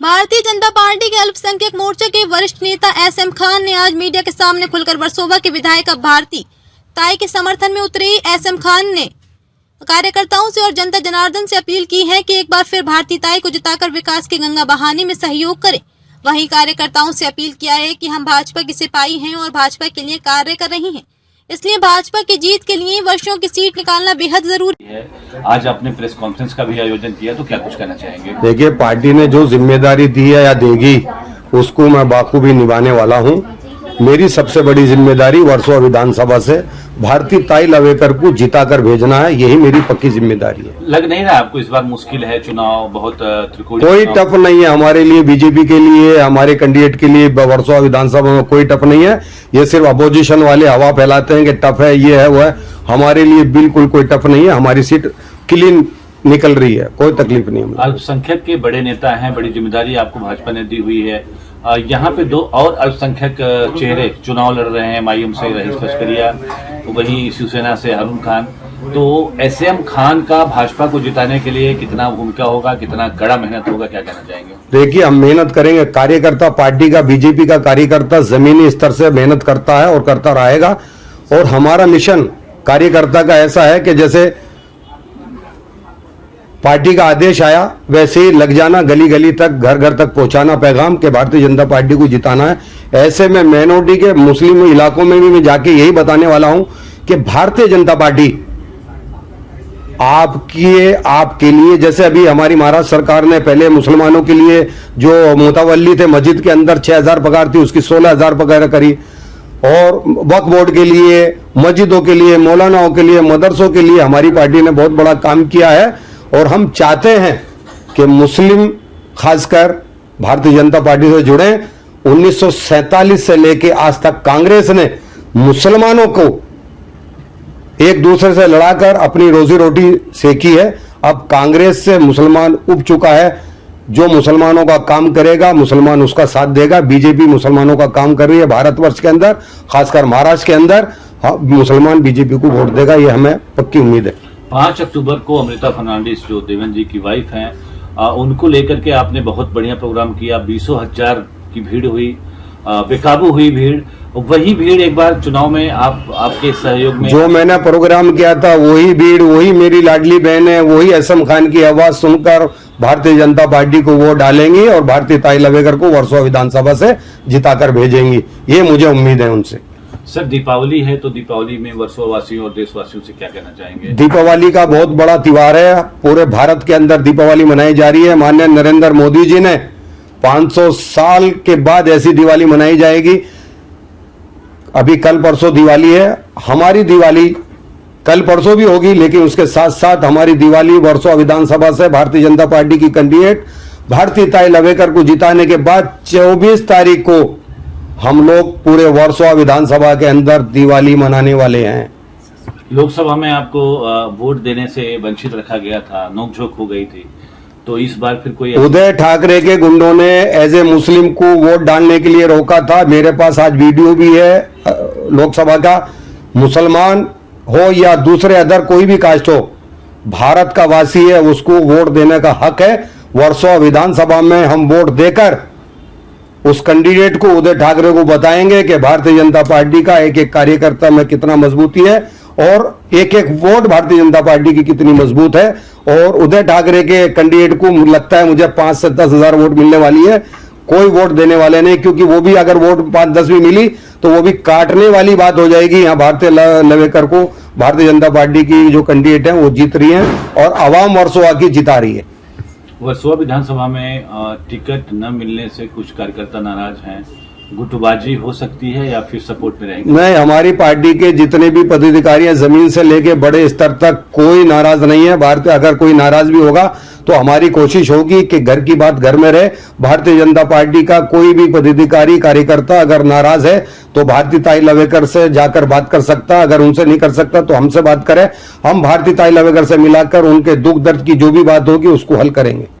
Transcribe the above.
Bharatiya Janata party के अल्पसंख्यक मोर्चा के वरिष्ठ नेता एसएम खान ने आज मीडिया के सामने खुलकर वर्सोवा के विधायक भारती ताई के समर्थन में उतरे। एसएम खान ने कार्यकर्ताओं से और जनता जनार्दन से अपील की है कि एक बार फिर भारती ताई को जिताकर विकास की गंगा बहाने में सहयोग करें। वहीं कार्यकर्ताओं से अपील किया है कि हम भाजपा के सिपाही हैं और भाजपा के लिए कार्य कर रही हैं, इसलिए भाजपा की जीत के लिए वर्षों की सीट निकालना बेहद जरूरी है। आज आपने प्रेस कॉन्फ्रेंस का भी आयोजन किया, तो क्या कुछ कहना चाहेंगे? देखिए, पार्टी ने जो जिम्मेदारी दी है या देगी उसको मैं बाखूबी निभाने वाला हूं। मेरी सबसे बड़ी जिम्मेदारी वर्सोवा विधानसभा से भारती ताई लवेकर को जिताकर भेजना है, यही मेरी पक्की जिम्मेदारी है। लग नहीं रहा आपको इस बार मुश्किल है चुनाव? बहुत त्रिकोणीय कोई टफ नहीं है हमारे लिए, बीजेपी के लिए, हमारे कैंडिडेट के लिए वर्सोवा विधानसभा में कोई टफ नहीं है। ये सिर्फ अपोजिशन वाले हवा फैलाते हैं कि टफ है, ये है वो है। हमारे लिए बिल्कुल कोई टफ नहीं है, हमारी सीट क्लीन निकल रही है, कोई तकलीफ नहीं है। अल्पसंख्यक के बड़े नेता हैं, बड़ी जिम्मेदारी आपको भाजपा ने दी हुई है। यहाँ पे दो और अल्पसंख्यक चेहरे चुनाव लड़ रहे हैं, मायूम से रईस लश्करिया, वही शिवसेना से हारून खान। तो एसएम खान का भाजपा को जिताने के लिए कितना भूमिका होगा, कितना कड़ा मेहनत होगा, क्या कहना चाहेंगे? देखिए, हम मेहनत करेंगे। कार्यकर्ता पार्टी का, बीजेपी का कार्यकर्ता जमीनी स्तर से मेहनत करता है और करता रहेगा। और हमारा मिशन कार्यकर्ता का ऐसा है कि जैसे पार्टी का आदेश आया वैसे ही लग जाना, गली गली तक, घर घर तक पहुंचाना पैगाम कि भारतीय जनता पार्टी को जिताना है। ऐसे में माइनॉरिटी के मुस्लिम इलाकों में भी मैं जाके यही बताने वाला हूं कि भारतीय जनता पार्टी आपके लिए, जैसे अभी हमारी महाराष्ट्र सरकार ने पहले मुसलमानों के लिए जो मुतवल्ली थे मस्जिद के अंदर 6,000 पगार थी, उसकी 16,000 पगार करी। और वक्फ बोर्ड के लिए, मस्जिदों के लिए, मौलानाओं के लिए, मदरसों के लिए हमारी पार्टी ने बहुत बड़ा काम किया है। और हम चाहते हैं कि मुस्लिम खासकर भारतीय जनता पार्टी से जुड़े। 1947 से लेके आज तक कांग्रेस ने मुसलमानों को एक दूसरे से लड़ाकर अपनी रोजी रोटी सेकी है। अब कांग्रेस से मुसलमान उब चुका है। जो मुसलमानों का काम करेगा, मुसलमान उसका साथ देगा। बीजेपी मुसलमानों का काम कर रही है भारतवर्ष के अंदर, खासकर महाराष्ट्र के अंदर। मुसलमान बीजेपी को वोट देगा, ये हमें पक्की उम्मीद है। 5 अक्टूबर को अमृता फर्नांडिस जो देवेंद्र जी की वाइफ हैं, उनको लेकर के आपने बहुत बढ़िया प्रोग्राम किया। 20,000 की भीड़ हुई, बेकाबू हुई भीड़। वही भीड़ एक बार चुनाव में आपके सहयोग में जो मैंने प्रोग्राम किया था, वही भीड़, वही मेरी लाडली बहन है, वही एसएम खान की आवाज सुनकर भारतीय जनता पार्टी को वोट डालेंगी और भारती ताई लवेकर को वर्सोवा विधानसभा से जिताकर भेजेंगी। ये मुझे उम्मीद है उनसे। सर, दीपावली है, तो दीपावली में वर्सोवा वासियों और देशवासियों से क्या कहना चाहेंगे? दीपावली का बहुत बड़ा त्योहार है। पूरे भारत के अंदर दीपावली मनाई जा रही है। माननीय नरेंद्र मोदी जी ने 500 साल के बाद ऐसी दिवाली मनाई जाएगी। अभी कल परसों दिवाली है। हमारी दिवाली कल परसों भी होगी, लेकिन उसके साथ साथ हमारी दिवाली वर्सोवा विधानसभा से भारतीय जनता पार्टी की कैंडिडेट भारती ताई लवेकर को जिताने के बाद 24 तारीख को हम लोग पूरे वर्सोवा विधानसभा के अंदर दिवाली मनाने वाले हैं। लोकसभा में आपको वोट देने से वंचित रखा गया था, नोकझोंक हो गई थी, तो इस बार फिर कोई उदय ठाकरे के गुंडों ने एज ए मुस्लिम को वोट डालने के लिए रोका था। मेरे पास आज वीडियो भी है लोकसभा का। मुसलमान हो या दूसरे अदर कोई भी कास्ट हो, भारत का वासी है, उसको वोट देने का हक है। वर्सोवा विधानसभा में हम वोट देकर उस कैंडिडेट को, उदय ठाकरे को बताएंगे कि भारतीय जनता पार्टी का एक एक कार्यकर्ता में कितना मजबूती है और एक एक वोट भारतीय जनता पार्टी की कितनी मजबूत है। और उदय ठाकरे के कैंडिडेट को लगता है मुझे 5 से 10 हजार वोट मिलने वाली है। कोई वोट देने वाले नहीं, क्योंकि वो भी अगर वोट 5-10 भी मिली तो वो भी काटने वाली बात हो जाएगी। यहाँ भारतीय लवेकर को भारतीय जनता पार्टी की जो कैंडिडेट है वो जीत रही है और अवाम वर्सोवा की जिता रही है। वर्सोवा विधानसभा में टिकट न मिलने से कुछ कार्यकर्ता नाराज हैं, गुटबाजी हो सकती है या फिर सपोर्ट में रहेंगे? नहीं, हमारी पार्टी के जितने भी पदाधिकारी हैं, जमीन से लेके बड़े स्तर तक कोई नाराज नहीं है। भारतीय अगर कोई नाराज भी होगा तो हमारी कोशिश होगी कि घर की बात घर में रहे। भारतीय जनता पार्टी का कोई भी पदाधिकारी कार्यकर्ता अगर नाराज है तो भारती ताई लवेकर से जाकर बात कर सकता। अगर उनसे नहीं कर सकता तो हमसे बात करे। हम भारती ताई लवेकर से मिलाकर उनके दुख दर्द की जो भी बात होगी उसको हल करेंगे।